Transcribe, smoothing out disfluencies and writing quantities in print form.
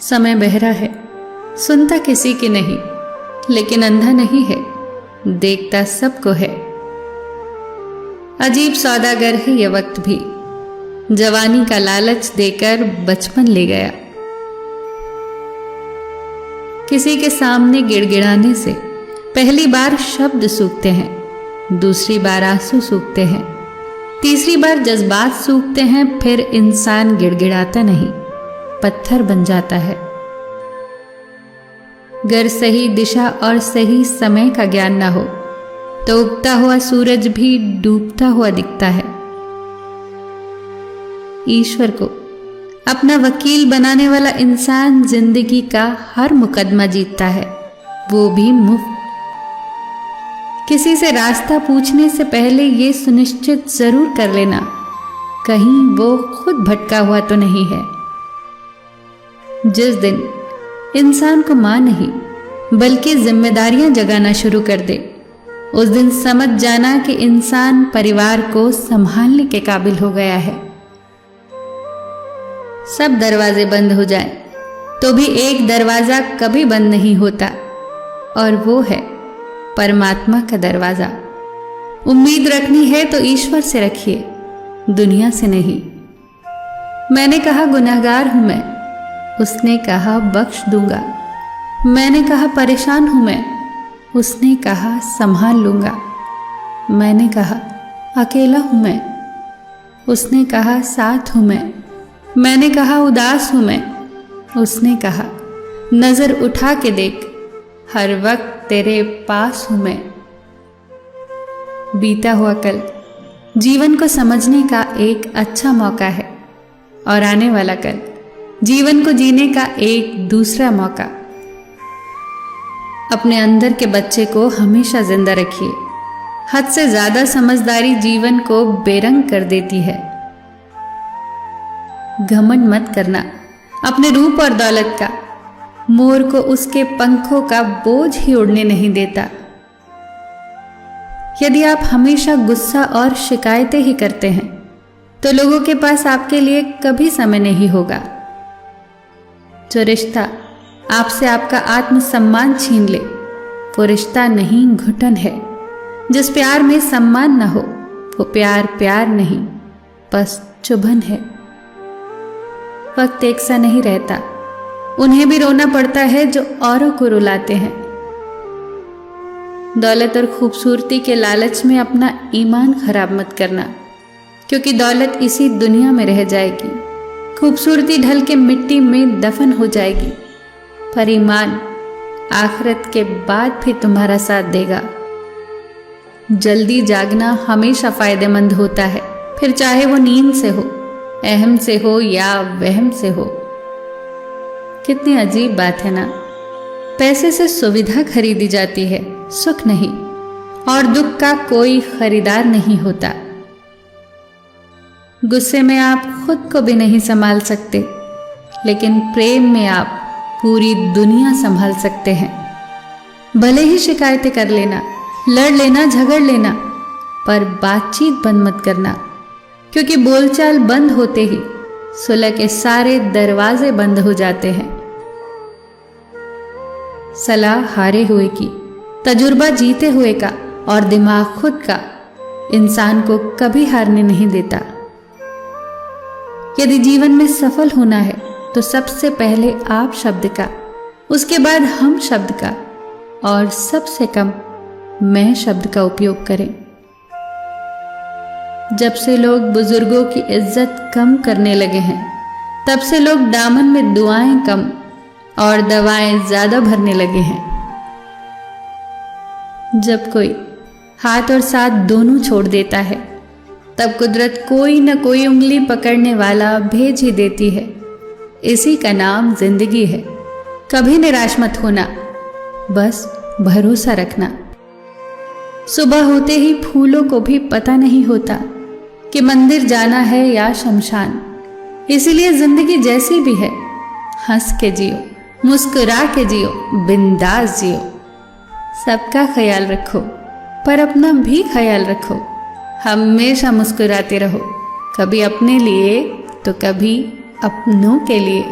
समय बहरा है, सुनता किसी की नहीं, लेकिन अंधा नहीं है, देखता सबको है। अजीब सौदागर है ये वक्त भी, जवानी का लालच देकर बचपन ले गया। किसी के सामने गिड़गिड़ाने से पहली बार शब्द सूखते हैं, दूसरी बार आंसू सूखते हैं, तीसरी बार जज्बात सूखते हैं, फिर इंसान गिड़गिड़ाता नहीं, पत्थर बन जाता है। अगर सही दिशा और सही समय का ज्ञान ना हो तो उगता हुआ सूरज भी डूबता हुआ दिखता है। ईश्वर को अपना वकील बनाने वाला इंसान जिंदगी का हर मुकदमा जीतता है, वो भी मुफ्त। किसी से रास्ता पूछने से पहले ये सुनिश्चित जरूर कर लेना कहीं वो खुद भटका हुआ तो नहीं है। जिस दिन इंसान को मां नहीं बल्कि जिम्मेदारियां जगाना शुरू कर दे, उस दिन समझ जाना कि इंसान परिवार को संभालने के काबिल हो गया है। सब दरवाजे बंद हो जाएं, तो भी एक दरवाजा कभी बंद नहीं होता, और वो है परमात्मा का दरवाजा। उम्मीद रखनी है तो ईश्वर से रखिए, दुनिया से नहीं। मैंने कहा गुनहगार हूं मैं, उसने कहा बख्श दूंगा। मैंने कहा परेशान हूं मैं, उसने कहा संभाल लूंगा। मैंने कहा अकेला हूं मैं, उसने कहा साथ हूं मैं। मैंने कहा उदास हूं मैं, उसने कहा नजर उठा के देख, हर वक्त तेरे पास हूं मैं। बीता हुआ कल जीवन को समझने का एक अच्छा मौका है, और आने वाला कल जीवन को जीने का एक दूसरा मौका। अपने अंदर के बच्चे को हमेशा जिंदा रखिए। हद से ज्यादा समझदारी जीवन को बेरंग कर देती है। घमंड मत करना अपने रूप और दौलत का, मोर को उसके पंखों का बोझ ही उड़ने नहीं देता। यदि आप हमेशा गुस्सा और शिकायतें ही करते हैं तो लोगों के पास आपके लिए कभी समय नहीं होगा। जो रिश्ता आपसे आपका आत्मसम्मान छीन ले, वो रिश्ता नहीं घुटन है। जिस प्यार में सम्मान न हो, वो प्यार प्यार नहीं, बस चुभन है। वक्त एक सा नहीं रहता, उन्हें भी रोना पड़ता है जो औरों को रुलाते हैं। दौलत और खूबसूरती के लालच में अपना ईमान खराब मत करना, क्योंकि दौलत इसी दुनिया में रह जाएगी, खूबसूरती ढल के मिट्टी में दफन हो जाएगी, पर ईमान आखिरत के बाद भी तुम्हारा साथ देगा। जल्दी जागना हमेशा फायदेमंद होता है, फिर चाहे वो नींद से हो, अहम से हो या वहम से हो। कितनी अजीब बात है ना, पैसे से सुविधा खरीदी जाती है, सुख नहीं, और दुख का कोई खरीदार नहीं होता। गुस्से में आप खुद को भी नहीं संभाल सकते, लेकिन प्रेम में आप पूरी दुनिया संभाल सकते हैं। भले ही शिकायतें कर लेना, लड़ लेना, झगड़ लेना, पर बातचीत बंद मत करना, क्योंकि बोलचाल बंद होते ही सुलह के सारे दरवाजे बंद हो जाते हैं। सलाह हारे हुए की, तजुर्बा जीते हुए का, और दिमाग खुद का इंसान को कभी हारने नहीं देता। यदि जीवन में सफल होना है तो सबसे पहले आप शब्द का, उसके बाद हम शब्द का, और सबसे कम मैं शब्द का उपयोग करें। जब से लोग बुजुर्गों की इज्जत कम करने लगे हैं, तब से लोग दामन में दुआएं कम और दवाएं ज्यादा भरने लगे हैं। जब कोई हाथ और साथ दोनों छोड़ देता है, तब कुदरत कोई न कोई उंगली पकड़ने वाला भेज ही देती है। इसी का नाम जिंदगी है। कभी निराश मत होना, बस भरोसा रखना। सुबह होते ही फूलों को भी पता नहीं होता कि मंदिर जाना है या शमशान। इसीलिए जिंदगी जैसी भी है, हंस के जियो, मुस्कुरा के जियो, बिंदास जियो। सबका ख्याल रखो, पर अपना भी ख्याल रखो। हमेशा मुस्कुराते रहो, कभी अपने लिए तो कभी अपनों के लिए।